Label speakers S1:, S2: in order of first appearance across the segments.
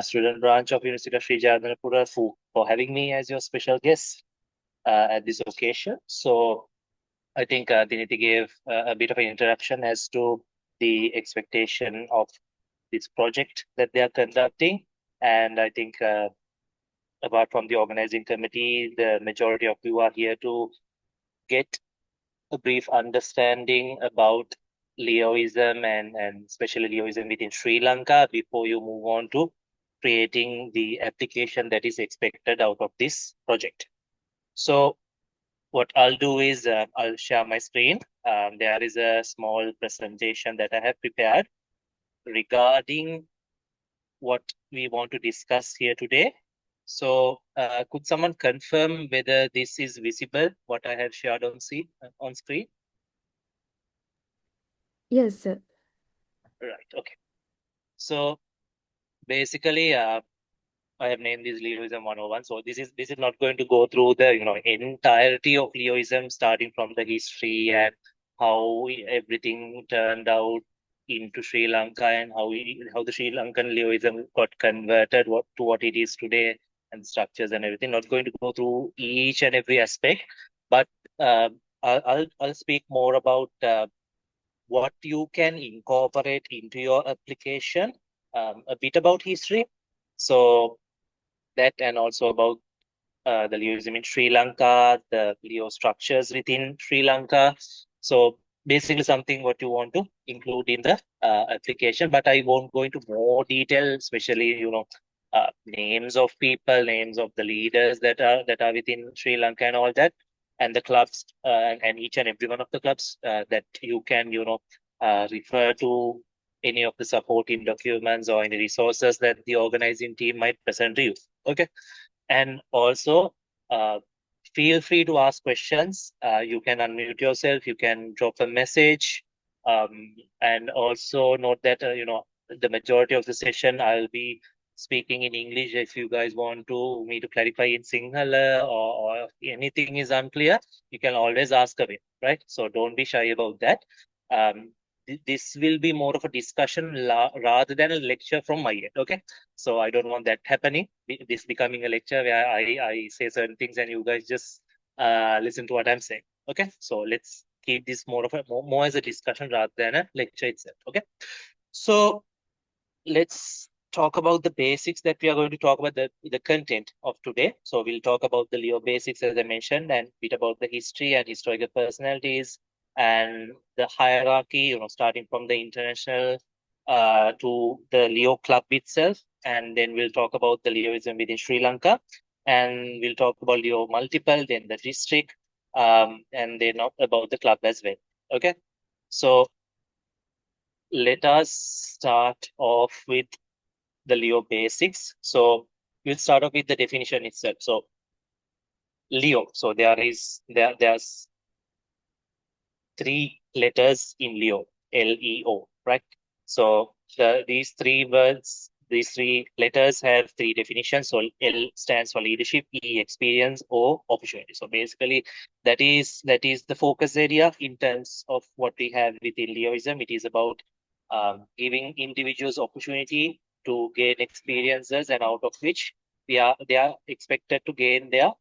S1: student branch of University of Sri Jagannathapura for having me as your special guest at this occasion. So I think Diniti gave a bit of an introduction as to the expectation of this project that they are conducting. And I think apart from the organizing committee, the majority of you are here to get a brief understanding about Leoism and especially Leoism within Sri Lanka before you move on to creating the application that is expected out of this project. So what I'll do is I'll share my screen. There is a small presentation that I have prepared regarding what we want to discuss here today. So could someone confirm whether this is visible, what I have shared on screen?
S2: Yes, sir.
S1: Right, okay. So basically, I have named this Leoism 101. So this is not going to go through the entirety of Leoism, starting from the history and how everything turned out into Sri Lanka and how the Sri Lankan Leoism got converted to what it is today and structures and everything. Not going to go through each and every aspect, but uh, I'll speak more about what you can incorporate into your application, a bit about history. So that and also about the Leoism in Sri Lanka, the Leo structures within Sri Lanka. So basically something what you want to include in the application, but I won't go into more detail, especially names of people, names of the leaders that are within Sri Lanka and all that, and the clubs and each and every one of the clubs that you can refer to any of the supporting documents or any resources that the organizing team might present to you. Okay. And also, feel free to ask questions. You can unmute yourself. You can drop a message. And also note that, the majority of the session I'll be speaking in English. If you guys want me to clarify in Sinhala or anything is unclear, you can always ask away, right? So don't be shy about that. Um, this will be more of a discussion rather than a lecture from my end. Okay. So I don't want that happening. This becoming a lecture where I say certain things and you guys just listen to what I'm saying. Okay. So let's keep this more as a discussion rather than a lecture itself. Okay. So let's talk about the basics that we are going to talk about the content of today. So we'll talk about the Leo basics as I mentioned, and bit about the history and historical personalities and the hierarchy, starting from the international to the Leo club itself. And then we'll talk about the Leoism within Sri Lanka. And we'll talk about Leo multiple, then the district, and then about the club as well. Okay. So let us start off with the Leo basics. So we'll start off with the definition itself. So Leo. So there's three letters in Leo, Leo, right? So these three words, these three letters have three definitions. So L stands for leadership, E experience, O opportunity. So basically, that is the focus area in terms of what we have within Leoism. It is about giving individuals opportunity to gain experiences, and out of which they are expected to gain their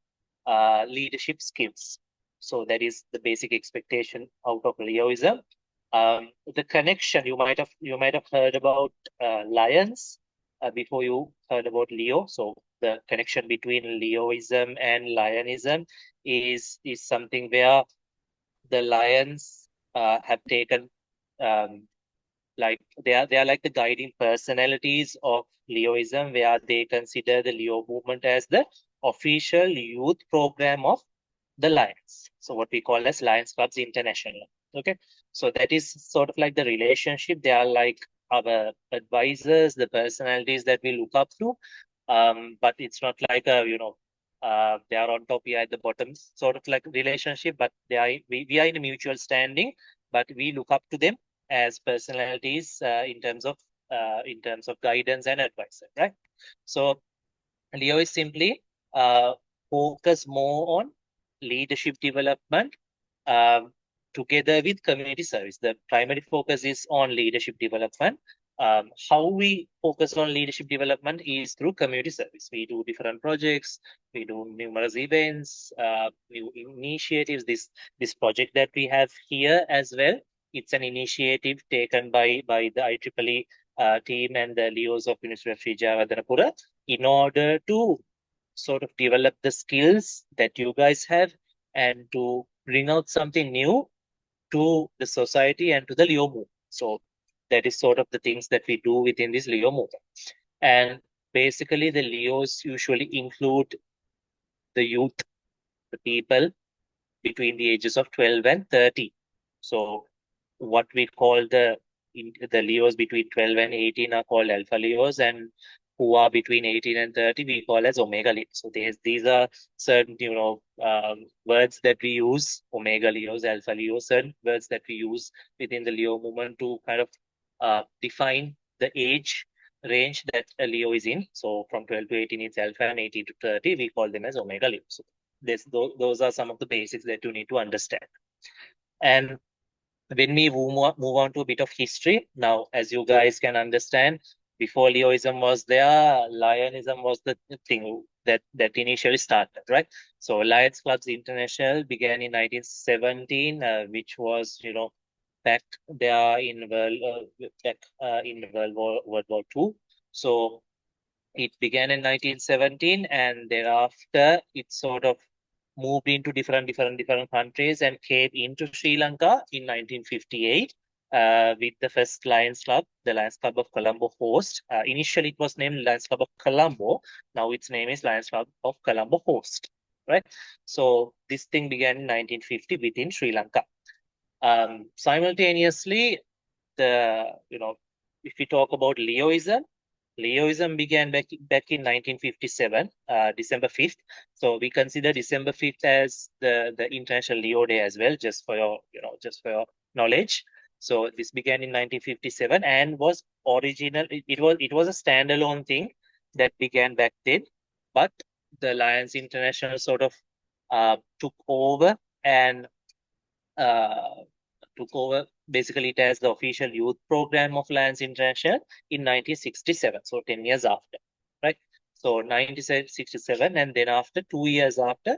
S1: leadership skills. So that is the basic expectation out of Leoism. The connection you might have heard about lions before you heard about Leo. So the connection between Leoism and Lionism is something where the lions have taken like they are like the guiding personalities of Leoism, where they consider the Leo movement as the official youth program of the Lions. So what we call as Lions Clubs International. Okay. So that is sort of like the relationship. They are like our advisors, the personalities that we look up to. But it's not like they are on top, we are at the bottom sort of like relationship, but we are in a mutual standing, but we look up to them as personalities in terms of guidance and advice, right? So Leo is simply uh, focus more on leadership development um, together with community service. The primary focus is on leadership development, how we focus on leadership development is through community service. We do different projects, we do numerous events, new initiatives. This project that we have here as well, it's an initiative taken by the IEEE team and the LEOs of University of Sri Jayawardhanapura in order to sort of develop the skills that you guys have and to bring out something new to the society and to the Leo movement. So that is sort of the things that we do within this Leo movement. And basically, the Leos usually include the youth, the people between the ages of 12 and 30. So what we call the Leos between 12 and 18 are called Alpha Leos, and who are between 18 and 30 we call as Omega Leos. So these are certain words that we use: Omega Leos, Alpha Leos, certain words that we use within the Leo movement to kind of define the age range that a Leo is in. So from 12 to 18 it's Alpha, and 18 to 30 we call them as Omega Leos. So those are some of the basics that you need to understand. And when we move on to a bit of history, now, as you guys can understand, before Leoism was there, Lionism was the thing that initially started, right? So Lions Clubs International began in 1917, which was, back there in World War II. So it began in 1917, and thereafter it sort of moved into different countries and came into Sri Lanka in 1958 with the first Lions Club, the Lions Club of Colombo host. Initially, it was named Lions Club of Colombo. Now its name is Lions Club of Colombo host, right? So this thing began in 1950 within Sri Lanka. Simultaneously, if we talk about Leoism, Leoism began back in 1957, December 5th. So we consider December 5th as the International Leo Day as well, just for your knowledge. So this began in 1957 and was original. It was a standalone thing that began back then, but the Lions International sort of took over and uh, took over basically it as the official youth program of Lions International in 1967, so 10 years after, right? So 1967, and then after 2 years after,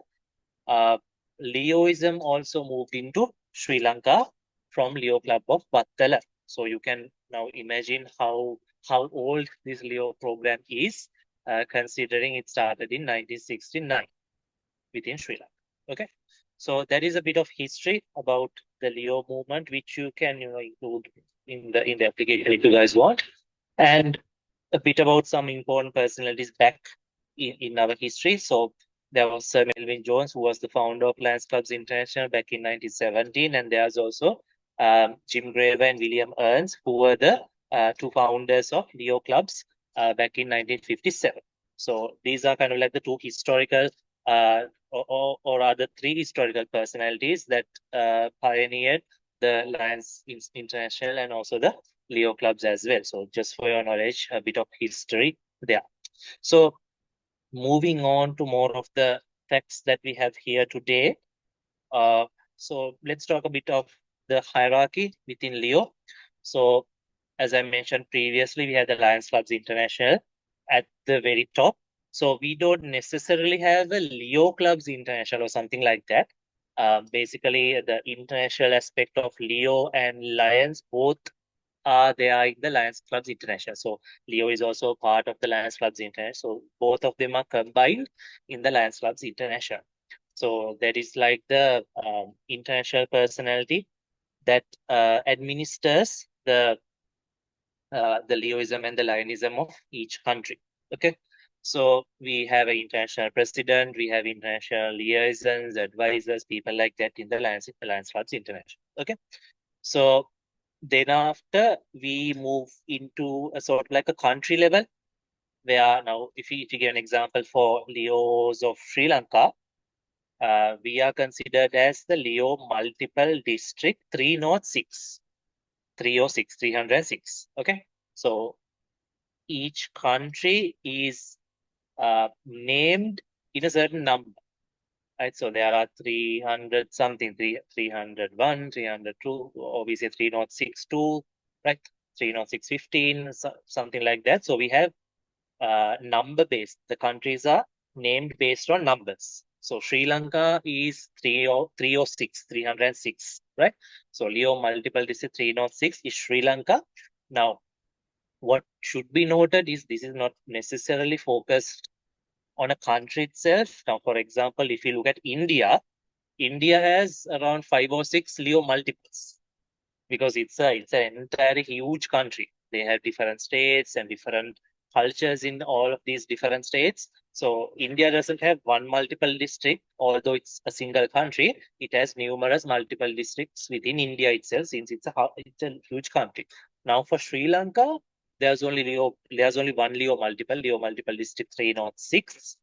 S1: uh, Leoism also moved into Sri Lanka from Leo Club of Battala. So you can now imagine how old this Leo program is, considering it started in 1969 within Sri Lanka. Okay, so that is a bit of history about the Leo movement, which you can include in the application if you guys want, and a bit about some important personalities back in our history. So there was Sir Melvin Jones, who was the founder of Lions Clubs International back in 1917, and there's also Jim Graver and William Earns, who were the two founders of Leo Clubs back in 1957. So these are kind of like the two historical or rather three historical personalities that pioneered the Lions International and also the Leo clubs as well. So just for your knowledge, a bit of history there. So moving on to more of the facts that we have here today. So let's talk a bit of the hierarchy within Leo. So as I mentioned previously, we have the Lions Clubs International at the very top. So we don't necessarily have a Leo Clubs International or something like that. Basically, the international aspect of Leo and Lions both they are in the Lions Clubs International. So Leo is also part of the Lions Clubs International. So both of them are combined in the Lions Clubs International. So that is like the international personality that administers the Leoism and the Lionism of each country. Okay. So we have an international president, we have international liaisons, advisors, people like that in the Lions Clubs International. Okay. So then after we move into a sort of like a country level, where now if you give an example for Leos of Sri Lanka, we are considered as the Leo multiple district 306, 306, 306. Okay. So each country is named in a certain number. Right, so there are 300 something, 301, 302, or we say 306 2, right? 30615, something like that. So we have number based. The countries are named based on numbers. So Sri Lanka is 306, 306, right? So Leo multiple district 306 is Sri Lanka. Now, what should be noted is this is not necessarily focused on a country itself. Now, for example, if you look at India, India has around 5 or 6 Leo multiples because it's an entirely huge country. They have different states and different cultures in all of these different states. So India doesn't have one multiple district, although it's a single country. It has numerous multiple districts within India itself, since it's a huge country. Now for Sri Lanka, there's only one Leo multiple district 306.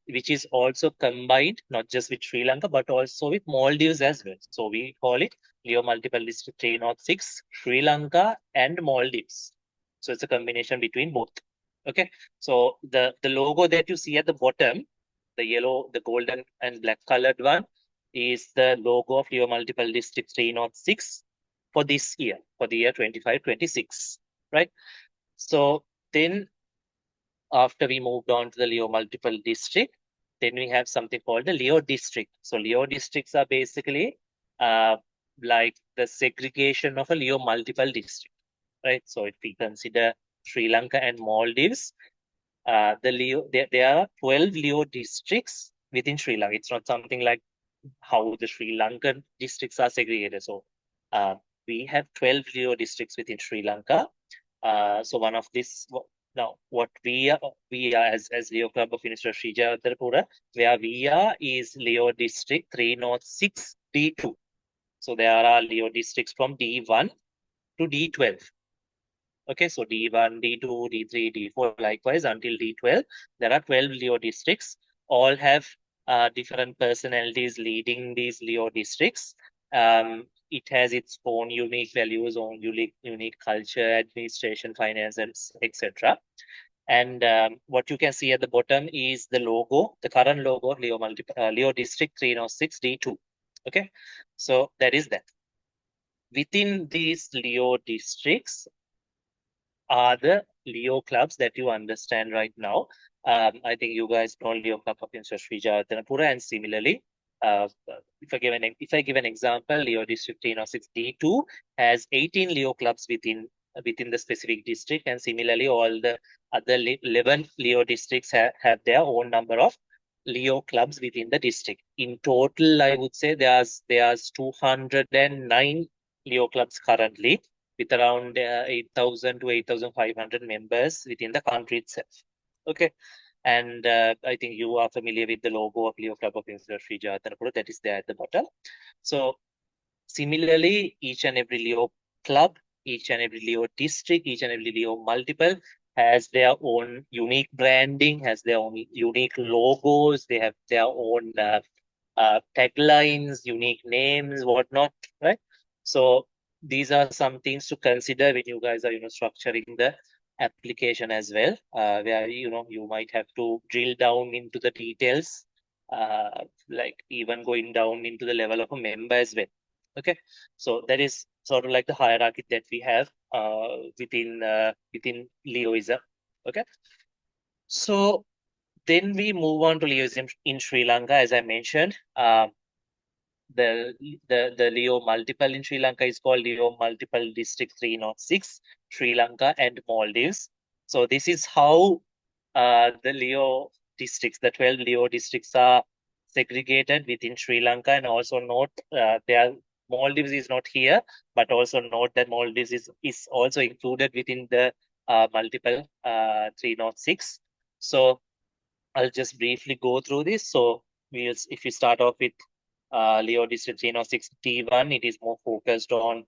S1: Which is also combined not just with Sri Lanka but also with Maldives as well. So we call it Leo multiple district 306, Sri Lanka and Maldives. So it's a combination between both. Okay. So the logo that you see at the bottom, the yellow, the golden and black colored one, is the logo of Leo multiple district 306 for this year, for the year 25-26. Right. So then after we moved on to the Leo multiple district, then we have something called the Leo district. So Leo districts are basically uh, like the segregation of a Leo multiple district, right? So if we consider Sri Lanka and Maldives, there are 12 Leo districts within Sri Lanka. It's not something like how the Sri Lankan districts are segregated. So uh, we have 12 Leo districts within Sri Lanka. So one of this now what we are as Leo Club of Minister Sri Jayawardenepura, where we are is Leo District 306 D2. So there are Leo districts from D1 to D12. Okay, so D1, D2, D3, D4, likewise until D12. There are 12 Leo districts. All have different personalities leading these Leo districts. It has its own unique values, own unique culture, administration, finance, and etc. And what you can see at the bottom is the logo, the current logo of Leo District 306 D2. Okay, so that is that. Within these Leo districts are the Leo clubs that you understand right now. I think you guys know Leo Club of Mr. Sri Jayawardenepura, and similarly, if I give an example, Leo District 306D2 has 18 Leo clubs within the specific district, and similarly, all the other 11 Leo districts have their own number of Leo clubs within the district. In total, I would say there's 209 Leo clubs currently, with around 8,000 to 8,500 members within the country itself. Okay. And I think you are familiar with the logo of Leo Club of Mr. Sri Jayawardenepura that is there at the bottom. So similarly, each and every Leo club, each and every Leo district, each and every Leo multiple has their own unique branding, has their own unique logos, they have their own taglines, unique names, whatnot, right? So these are some things to consider when you guys are, structuring the application as well, where, you might have to drill down into the details, like even going down into the level of a member as well. Okay, so that is sort of like the hierarchy that we have within Leoism. Okay, so then we move on to Leoism in Sri Lanka, as I mentioned. The the Leo multiple in Sri Lanka is called Leo multiple district 306, Sri Lanka and Maldives. So this is how the Leo districts, the 12 Leo districts are segregated within Sri Lanka. And also note Maldives is not here, but also note that Maldives is also included within the multiple 306. So I'll just briefly go through this. So if we start off with Leo District 306 T1, it is more focused on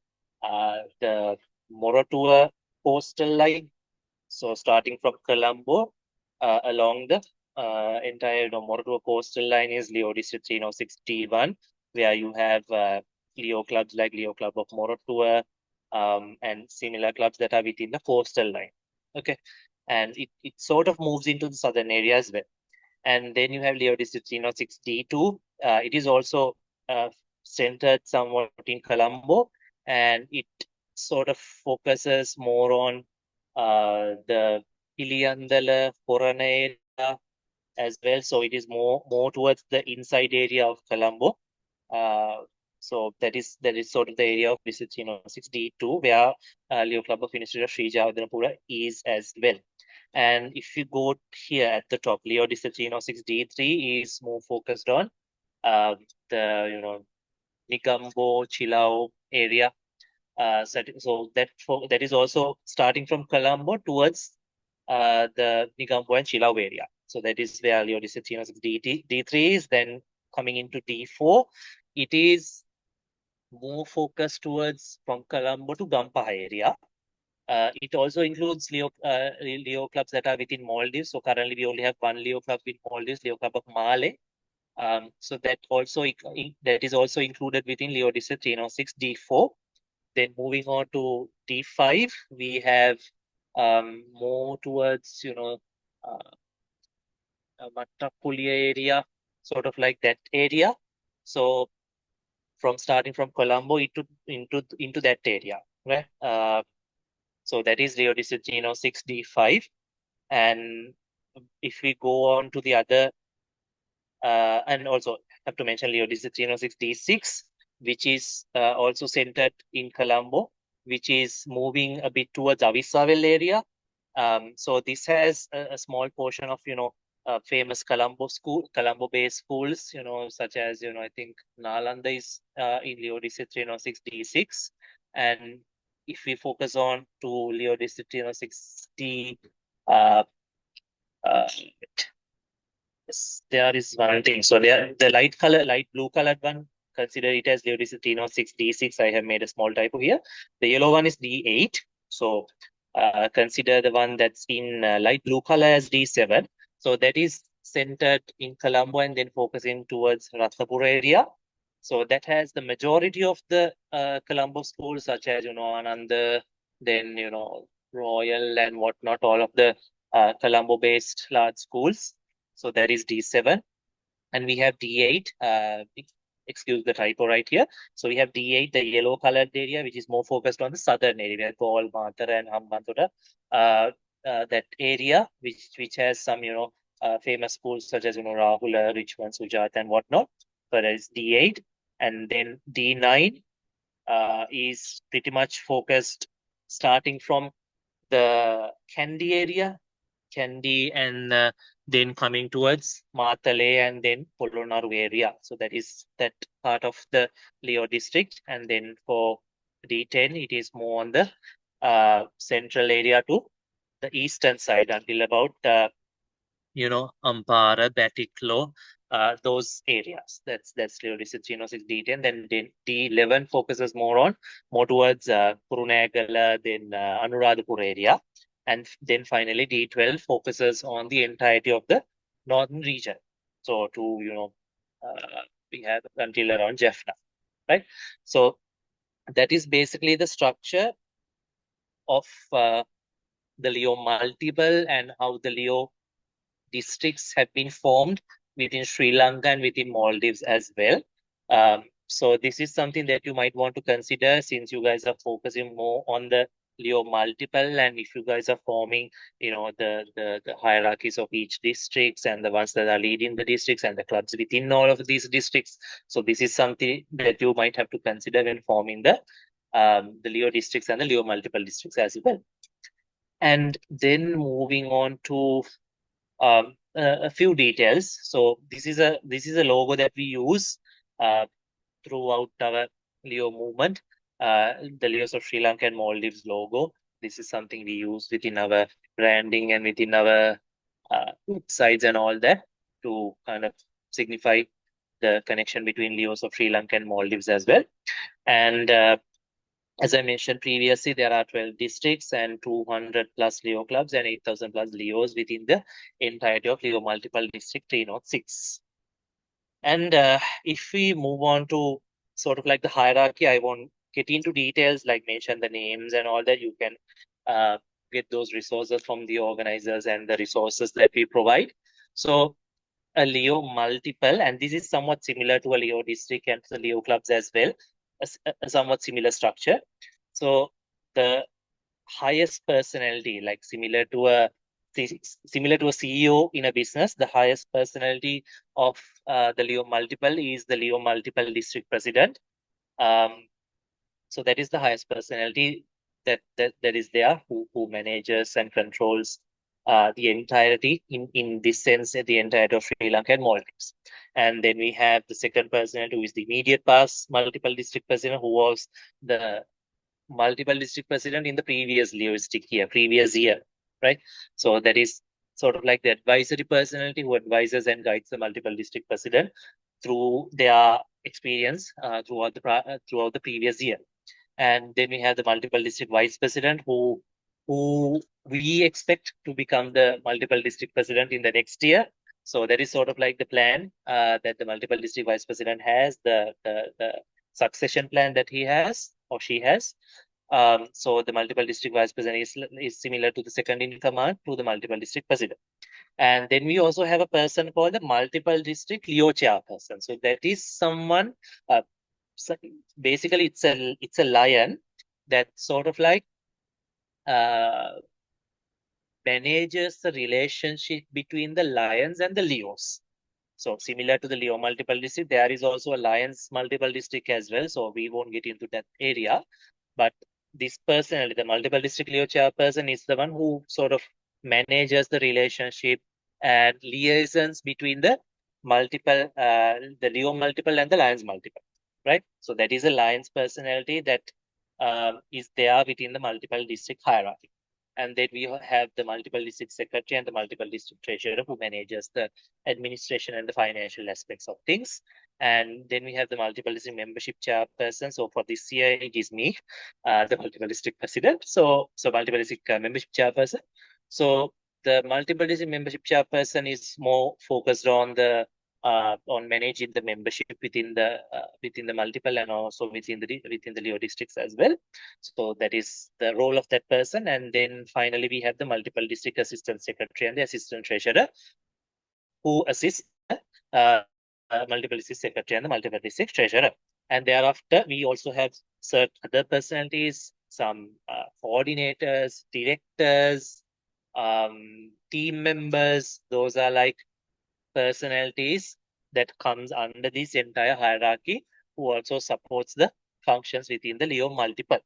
S1: the Moratuwa coastal line. So starting from Colombo along the entire Moratuwa coastal line is Leo District 306 T1, where you have Leo clubs like Leo Club of Moratuwa and similar clubs that are within the coastal line. Okay, and it sort of moves into the southern area as well. And then you have Leo District 306 D2. It is also centered somewhat in Colombo, and it sort of focuses more on the Piliyandala, Purana area as well. So it is more towards the inside area of Colombo. So that is sort of the area of visit 6D2, where Leo Club of Ministry of Sri Jagadhanapura is as well. And if you go here at the top, Leo District 6D3 is more focused on the Negombo, Chilao area. So that is also starting from Colombo towards the Negombo and Chilao area. So that is where Leo District 6D3 is. Then coming into D4, it is more focused towards from Colombo to Gampaha area. It also includes Leo clubs that are within Maldives. So currently we only have one Leo club in Maldives, Leo Club of Male. So that is also included within Leo District 6 D4. Then moving on to D5, we have more towards Mattapulia area, sort of like that area. So from starting from Colombo into that area, right? So that is Rio District 6 D5. And if we go on to the other, and also have to mention Leo District 6 D6, which is also centered in Colombo, which is moving a bit towards Avisavel area. So this has a small portion of famous Colombo-based schools, such as I think Nalanda is in Leo District 6 D6, and if we focus on to Leo District 6 D, uh, yes, there is one thing. So the light blue colored one, consider it as Leo District 6 D6. I have made a small typo here. The yellow one is D8. So consider the one that's in light blue color as D7. So that is centered in Colombo and then focusing towards Ratnapura area. So that has the majority of the Colombo schools, such as Ananda, then Royal and whatnot, all of the Colombo-based large schools. So that is D7, and we have D8. Excuse the typo right here. So we have D8, the yellow colored area, which is more focused on the southern area, Galle, Matara, and Hambantota. That area, which has some famous schools such as Rahula, Richmond, Sujat, and whatnot. So that is D8, and then D9 is pretty much focused starting from the Kandy area, Kandy, and then coming towards Matale and then Polonaru area. So that is that part of the Leo district. And then for D10, it is more on the central area to the eastern side until about Ampara, Batiklo, those areas. That's Leo district 6 D10. Then D11 focuses more towards Kurunegala, then Anuradhapura area. And then finally, D12 focuses on the entirety of the northern region. So we have until around Jaffna, right? So that is basically the structure of the Leo multiple and how the Leo districts have been formed within Sri Lanka and within Maldives as well. So this is something that you might want to consider since you guys are focusing more on the Leo multiple, and if you guys are forming, the hierarchies of each districts and the ones that are leading the districts and the clubs within all of these districts. So this is something that you might have to consider when forming the Leo districts and the Leo multiple districts as well. And then moving on to a few details. So this is a logo that we use throughout our Leo movement, the Leos of Sri Lanka and Maldives logo. This is something we use within our branding and within our websites and all that to kind of signify the connection between Leos of Sri Lanka and Maldives as well. And as I mentioned previously, there are 12 districts and 200 plus Leo clubs and 8,000 plus Leos within the entirety of Leo Multiple District 306. And if we move on to sort of like the hierarchy, I won't get into details like mention the names and all that. You can get those resources from the organizers and the resources that we provide. So a Leo multiple, and this is somewhat similar to a Leo district and the Leo clubs as well, a somewhat similar structure. So the highest personality, like similar to a CEO in a business. The highest personality of the Leo multiple is the Leo multiple district president. So that is the highest personality that is there, who manages and controls the entirety, in this sense, the entirety of Sri Lanka and Maldives. And then we have the second personality, who is the immediate past multiple district president, who was the multiple district president in the previous year, right? So that is sort of like the advisory personality who advises and guides the multiple district president through their experience throughout the previous year. And then we have the multiple district vice president, who we expect to become the multiple district president in the next year. So that is sort of like the plan that the multiple district vice president has, the succession plan that he has or she has. So the multiple district vice president is similar to the second in command to the multiple district president. And then we also have a person called the multiple district Leo chairperson. So that is someone, so basically it's a lion that sort of like uh, manages the relationship between the lions and the Leos. So similar to the Leo multiple district, there is also a lions multiple district as well. So we won't get into that area. But this personality, the multiple district Leo chairperson, is the one who sort of manages the relationship and liaisons between the Leo multiple and the Lions multiple, right? So that is a Lions personality that is there within the multiple district hierarchy. And then we have the multiple district secretary and the multiple district treasurer, who manages the administration and the financial aspects of things. And then we have the multiple district membership chairperson. So for this year, it is me, the multiple district president. So multiple district membership chairperson. So the multiple district membership chairperson is more focused on managing the membership within the multiple, and also within the Leo districts as well. So that is the role of that person. And then finally, we have the multiple district assistant secretary and the assistant treasurer, who assist multiple district secretary and the multiple district treasurer. And thereafter, we also have certain other personalities, some coordinators, directors, team members. Those are like personalities that comes under this entire hierarchy, who also supports the functions within the Leo multiple.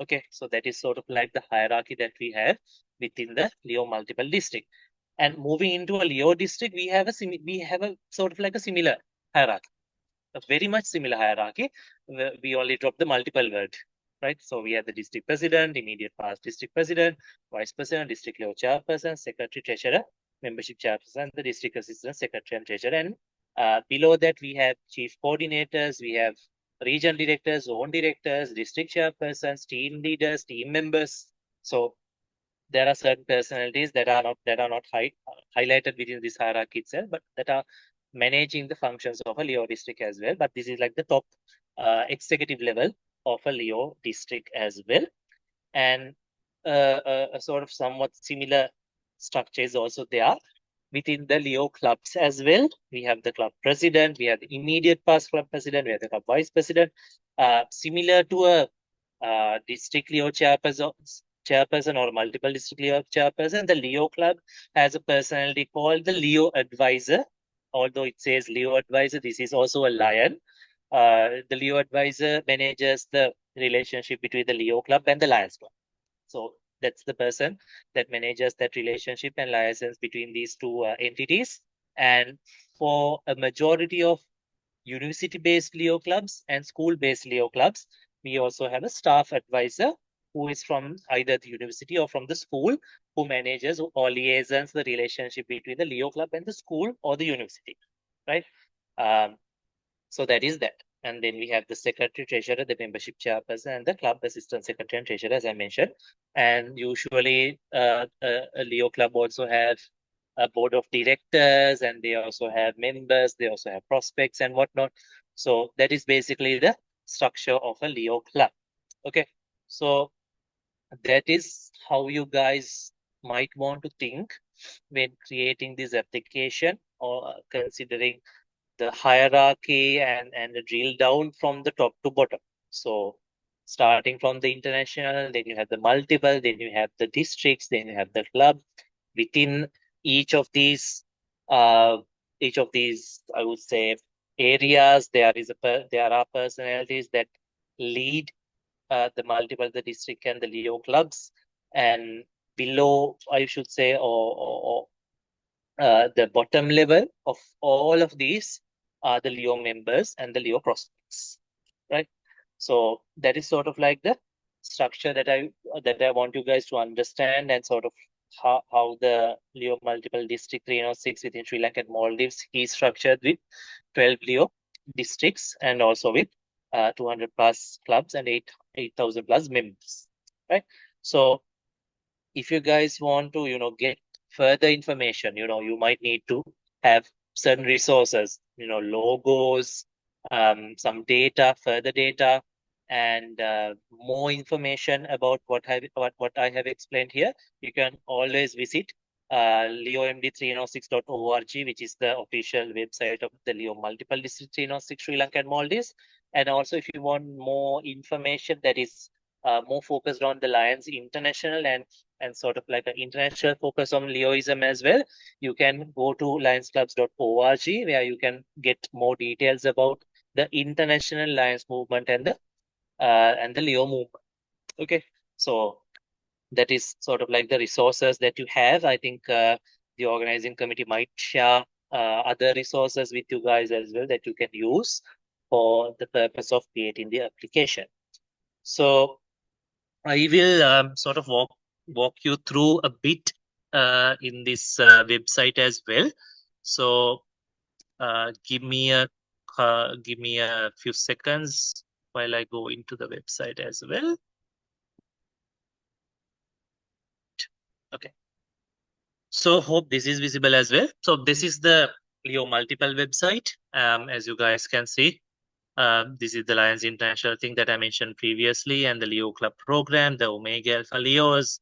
S1: Okay, so that is sort of like the hierarchy that we have within the Leo multiple district. And moving into a Leo district, we have a sort of like a similar hierarchy, a very much similar hierarchy. We only drop the multiple word, right? So we have the district president, immediate past district president, vice president, district Leo chairperson, secretary, treasurer, membership chairperson, the district assistant secretary and treasurer. And below that, we have chief coordinators, we have region directors, zone directors, district chairpersons, team leaders, team members. So there are certain personalities that are not highlighted within this hierarchy itself, but that are managing the functions of a Leo district as well. But this is like the top executive level of a Leo district as well. And a sort of somewhat similar structure is also there within the Leo clubs as well. We have the club president, we have the immediate past club president, we have the club vice president. Similar to a district Leo chairperson or multiple district Leo chairperson, the Leo club has a personality called the Leo advisor. Although it says Leo advisor, this is also a lion. The Leo advisor manages the relationship between the Leo club and the Lions club. So that's the person that manages that relationship and liaisons between these two entities. And for a majority of university-based Leo clubs and school-based Leo clubs, we also have a staff advisor who is from either the university or from the school, who manages or liaisons the relationship between the Leo club and the school or the university, right? So that is that. And then we have the secretary, treasurer, the membership chairperson, and the club assistant secretary and treasurer, as I mentioned. And usually, a Leo club also have a board of directors, and they also have members, they also have prospects and whatnot. So that is basically the structure of a Leo club. Okay, so that is how you guys might want to think when creating this application, or considering the hierarchy and the drill down from the top to bottom. So starting from the international, then you have the multiple, then you have the districts, then you have the club. Within each of these, uh, I would say, areas, there are personalities that lead the multiple, the district, and the Leo clubs. And below, I should say, or the bottom level of all of these are the Leo members and the Leo prospects, right? So that is sort of like the structure that I want you guys to understand, and sort of how the Leo multiple district 306 within Sri Lanka and Maldives is structured with 12 Leo districts and also with 200 plus clubs and 8,000 plus members, right? So if you guys want to, get further information, you might need to have certain resources, logos, some data, further data, and more information about what I have explained here. You can always visit leomd306.org, which is the official website of the Leo Multiple District 306 Sri Lanka and Maldives. And also, if you want more information that is more focused on the Lions International and sort of like an international focus on Leoism as well, you can go to lionsclubs.org, where you can get more details about the international Lions movement and the Leo movement. Okay, so that is sort of like the resources that you have. I think the organizing committee might share other resources with you guys as well that you can use for the purpose of creating the application. So I will sort of walk you through a bit in this website as well. So give me a few seconds while I go into the website as well. Okay. So hope this is visible as well. So this is the Leo Multiple website. As you guys can see, this is the Lions International thing that I mentioned previously, and the Leo Club program, the Omega Alpha Leos,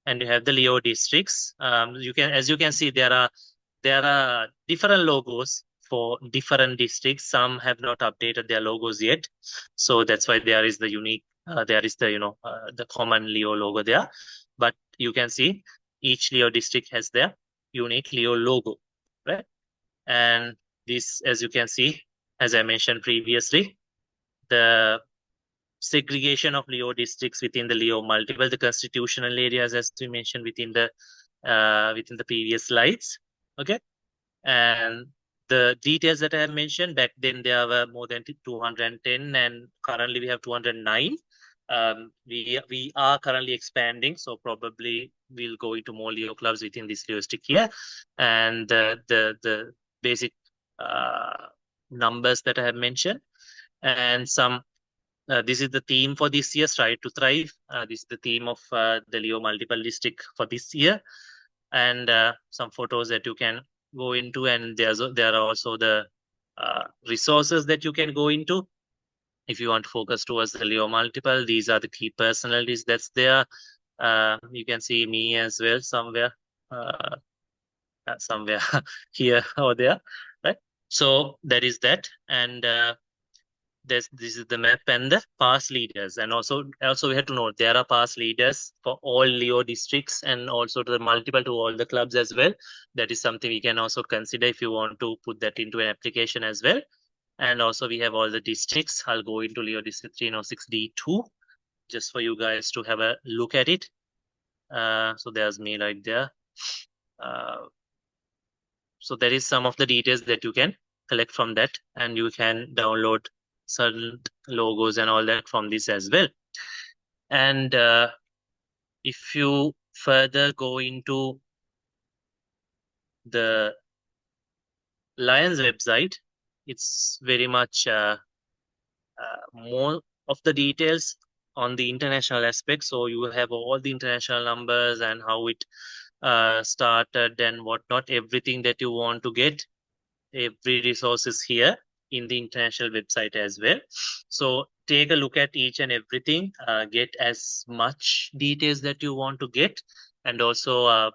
S1: and you have the Leo districts. As you can see, there are different logos for different districts. Some have not updated their logos yet, so that's why there is the unique. There is the common Leo logo there, but you can see each Leo district has their unique Leo logo, right? And this, as you can see, as I mentioned previously, the segregation of Leo districts within the Leo multiple, the constitutional areas, as we mentioned within the previous slides. Okay, and the details that I have mentioned back then, there were more than 210, and currently we have 209. We are currently expanding, so probably we'll go into more Leo clubs within this Leo district here, and the basic numbers that I have mentioned, and some. This is the theme for this year, Strive to Thrive. This is the theme of the Leo Multiple District for this year, and some photos that you can go into, and there are also the resources that you can go into if you want to focus towards the Leo Multiple. These are the key personalities that's there. You can see me as well uh, somewhere here or there, right? So that is that, and this is the map and the past leaders. And also we have to note there are past leaders for all Leo districts and also to the multiple to all the clubs as well. That is something we can also consider if you want to put that into an application as well. And also we have all the districts. I'll go into Leo district 306D2 just for you guys to have a look at it. So there's me right there. So there is some of the details that you can collect from that, and you can download certain logos and all that from this as well. And if you further go into the Lions website, it's very much more of the details on the international aspect. So you will have all the international numbers and how it started and whatnot, everything that you want to get. Every resource is here in the international website as well. So take a look at each and everything, get as much details that you want to get, and also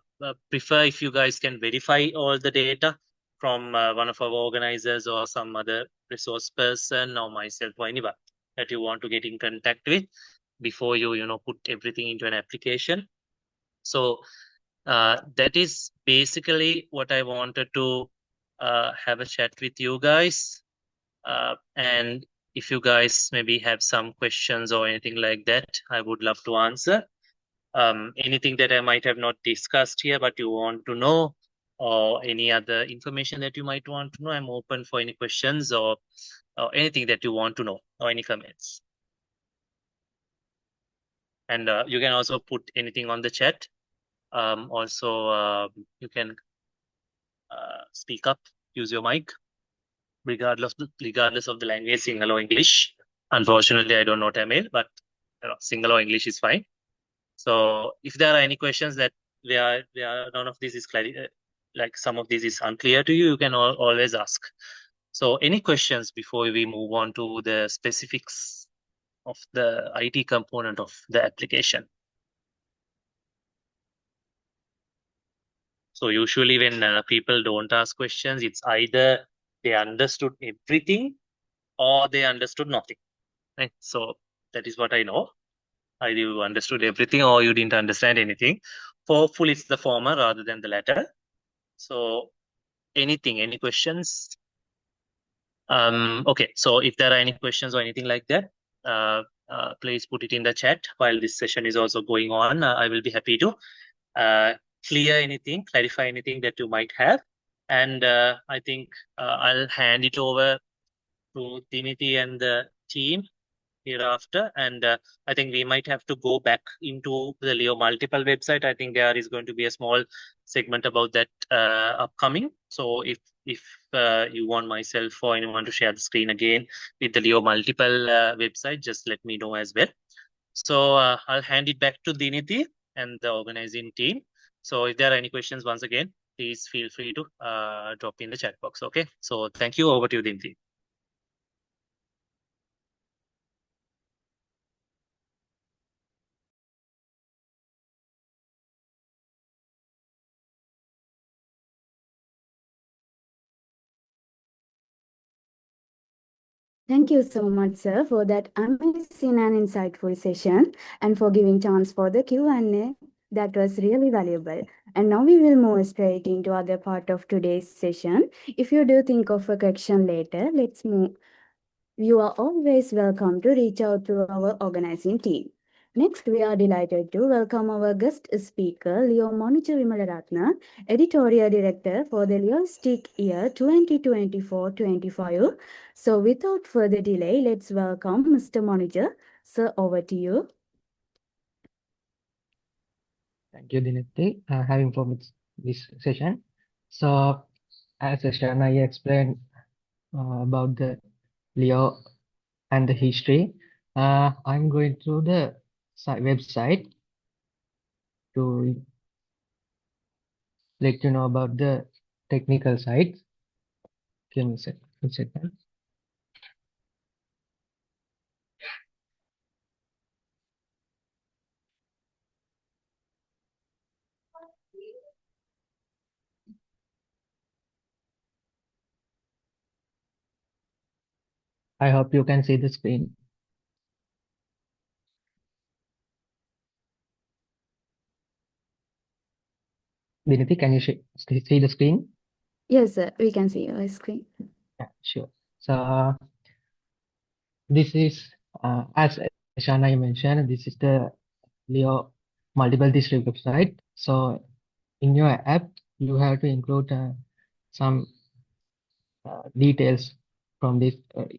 S1: prefer if you guys can verify all the data from one of our organizers or some other resource person or myself or anyone that you want to get in contact with. before you put everything into an application. So that is basically what I wanted to have a chat with you guys. And if you guys maybe have some questions or anything like that, I would love to answer. Anything that I might have not discussed here, but you want to know, or any other information that you might want to know, I'm open for any questions or anything that you want to know or any comments. And you can also put anything on the chat. Also, you can speak up, use your mic, regardless of the language, Sinhala or English. Unfortunately, I don't know Tamil, but Sinhala or English is fine. So if there are any questions that where none of this is like some of this is unclear to you, you can always ask. So any questions before we move on to the specifics of the IT component of the application? So usually when people don't ask questions, it's either they understood everything or they understood nothing. Right? So that is what I know. Either you understood everything or you didn't understand anything. Hopefully it's the former rather than the latter. So any questions? Okay, so if there are any questions or anything like that, please put it in the chat while this session is also going on. I will be happy to clear anything, clarify anything that you might have. And I think I'll hand it over to Dinity and the team hereafter. And I think we might have to go back into the Leo Multiple website. I think there is going to be a small segment about that upcoming. So if you want myself or anyone to share the screen again with the Leo Multiple website, just let me know as well. So I'll hand it back to Dinity and the organizing team. So if there are any questions, once again, please feel free to drop in the chat box. Okay. So thank you. Over to you, Dinity.
S2: Thank you so much, sir, for that amazing and insightful session and for giving chance for the Q&A. That was really valuable. And now we will move straight into other part of today's session. If you do think of a question later, let's move. You are always welcome to reach out to our organizing team. Next, we are delighted to welcome our guest speaker, Leo Monucha Vimalaratna, Editorial Director for the Leoistic Year 2024-25. So without further delay, let's welcome Mr. Monucha. Sir, over to you.
S3: Thank you, Dinity, having for this session. So, as Shana explained about the Leo and the history, I'm going through the website to let you know about the technical side. Give me a second. I hope you can see the screen. Dinity, can you see the screen?
S2: Yes, sir, we can see your screen.
S3: Yeah, sure. So, this is, as Shana mentioned, this is the Leo multiple district website. So in your app, you have to include some details from this,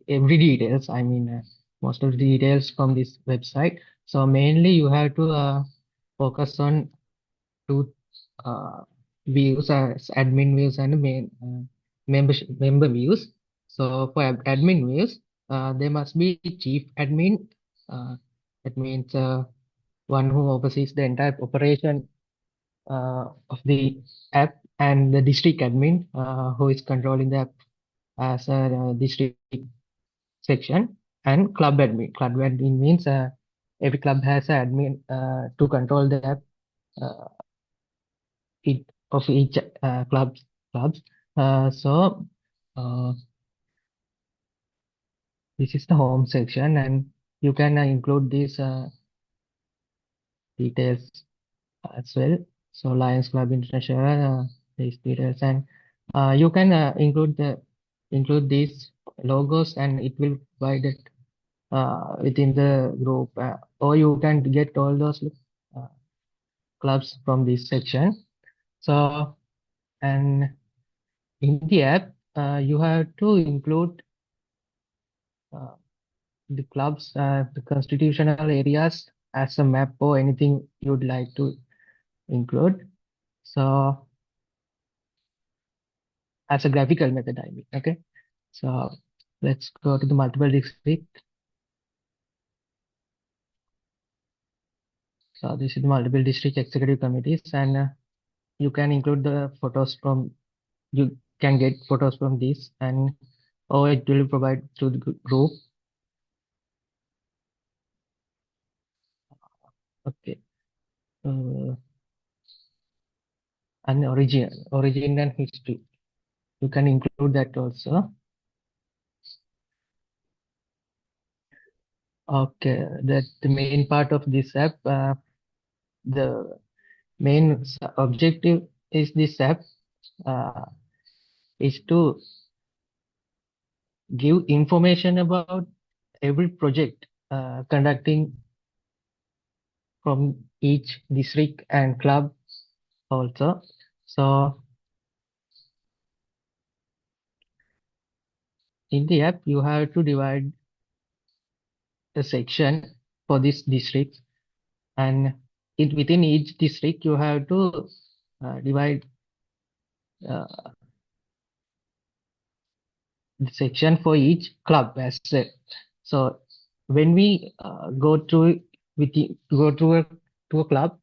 S3: every details, I mean, most of the details from this website. So mainly you have to focus on two views, admin views and main member views. So for admin views, there must be chief admin. That means one who oversees the entire operation of the app, and the district admin who is controlling the app as a district section, and club admin. Club admin means every club has an admin to control the app uh, of each clubs. So this is the home section, and you can include this details as well. So Lions Club International, these details, and you can include these logos, and it will provide it within the group, or you can get all those uh, clubs from this section. So, and in the app, you have to include uh, the clubs, the constitutional areas as a map or anything you'd like to include. So, as a graphical method, I mean, okay. So, let's go to the multiple district. So, this is the multiple district executive committees, and you can include the photos from, you can get photos from this, and or it will provide to the group. Okay. And origin and history. You can include that also. Okay, that's the main part of this app. The main objective is this app uh, is to give information about every project conducting from each district and club also. So in the app, you have to divide a section for this district, and within each district, you have to divide uh, the section for each club as well. So when we go to a club,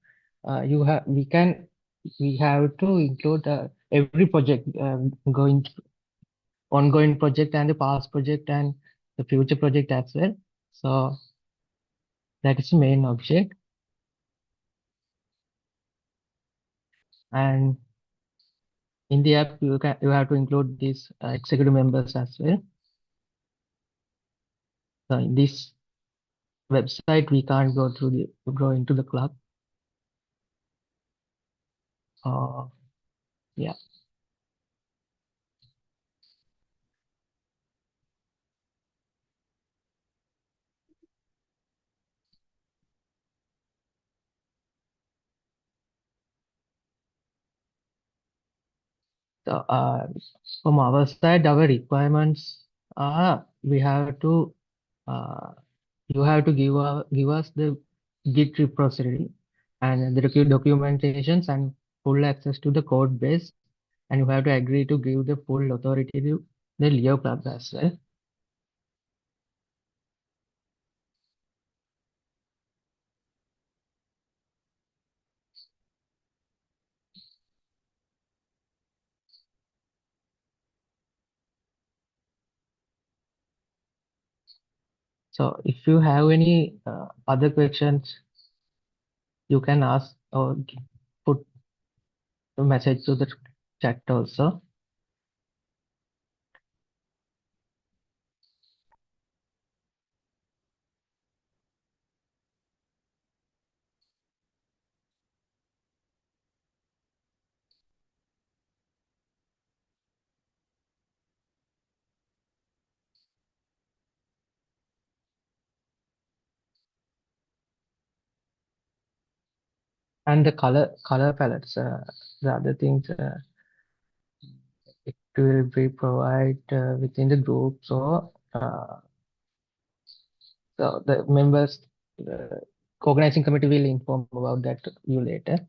S3: we have to include every project going ongoing project and the past project and the future project as well. So that is the main object. And in the app, you have to include these executive members as well. So in this website, we can't go into the club. Yeah. So from our side, our requirements are we have to uh, you have to give us the Git repository and the documentations and full access to the code base, and you have to agree to give the full authority to the Leo Club as well. So if you have any other questions, you can ask or put a message to the chat also. And the color palettes, the other things it will be provided within the group. So the members, the organizing committee will inform about that you later.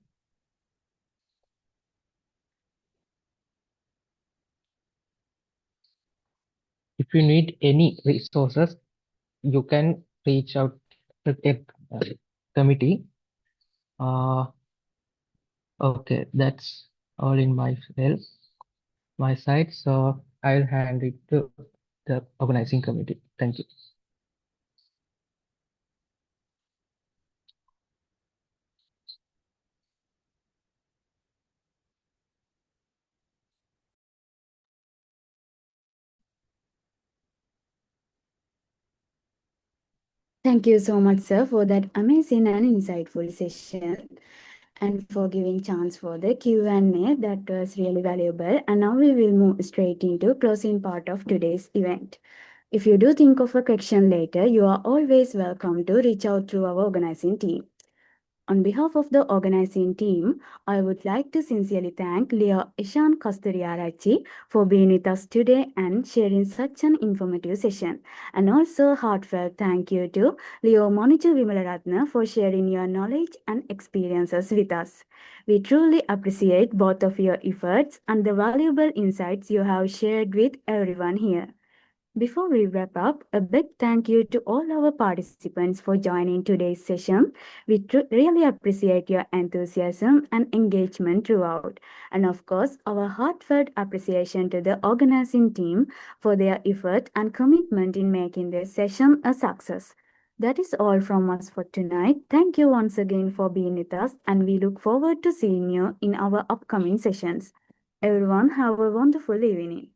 S3: If you need any resources, you can reach out to the committee. Okay, that's all in my side. So I'll hand it to the organizing committee. Thank you.
S2: Thank you so much, sir, for that amazing and insightful session and for giving chance for the Q&A. That was really valuable. And now we will move straight into closing part of today's event. If you do think of a question later, you are always welcome to reach out to our organizing team. On behalf of the organizing team, I would like to sincerely thank Leo Ishan Kasturiarachi for being with us today and sharing such an informative session. And also heartfelt thank you to Leo Monichu Vimalaratna for sharing your knowledge and experiences with us. We truly appreciate both of your efforts and the valuable insights you have shared with everyone here. Before we wrap up, a big thank you to all our participants for joining today's session. We really appreciate your enthusiasm and engagement throughout. And of course, our heartfelt appreciation to the organizing team for their effort and commitment in making this session a success. That is all from us for tonight. Thank you once again for being with us, and we look forward to seeing you in our upcoming sessions. Everyone, have a wonderful evening.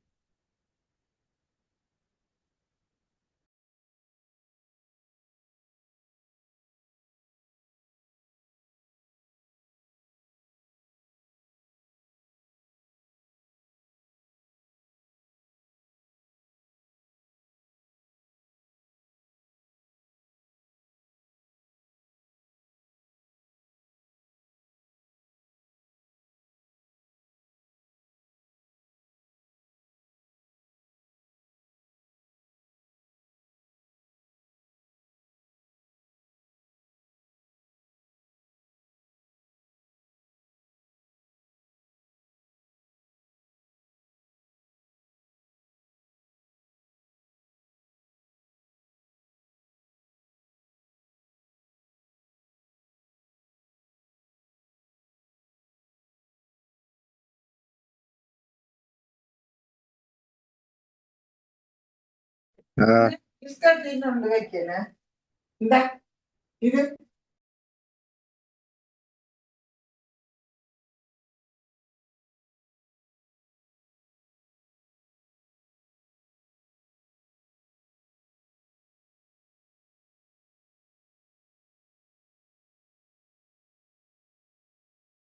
S4: Biscuit in the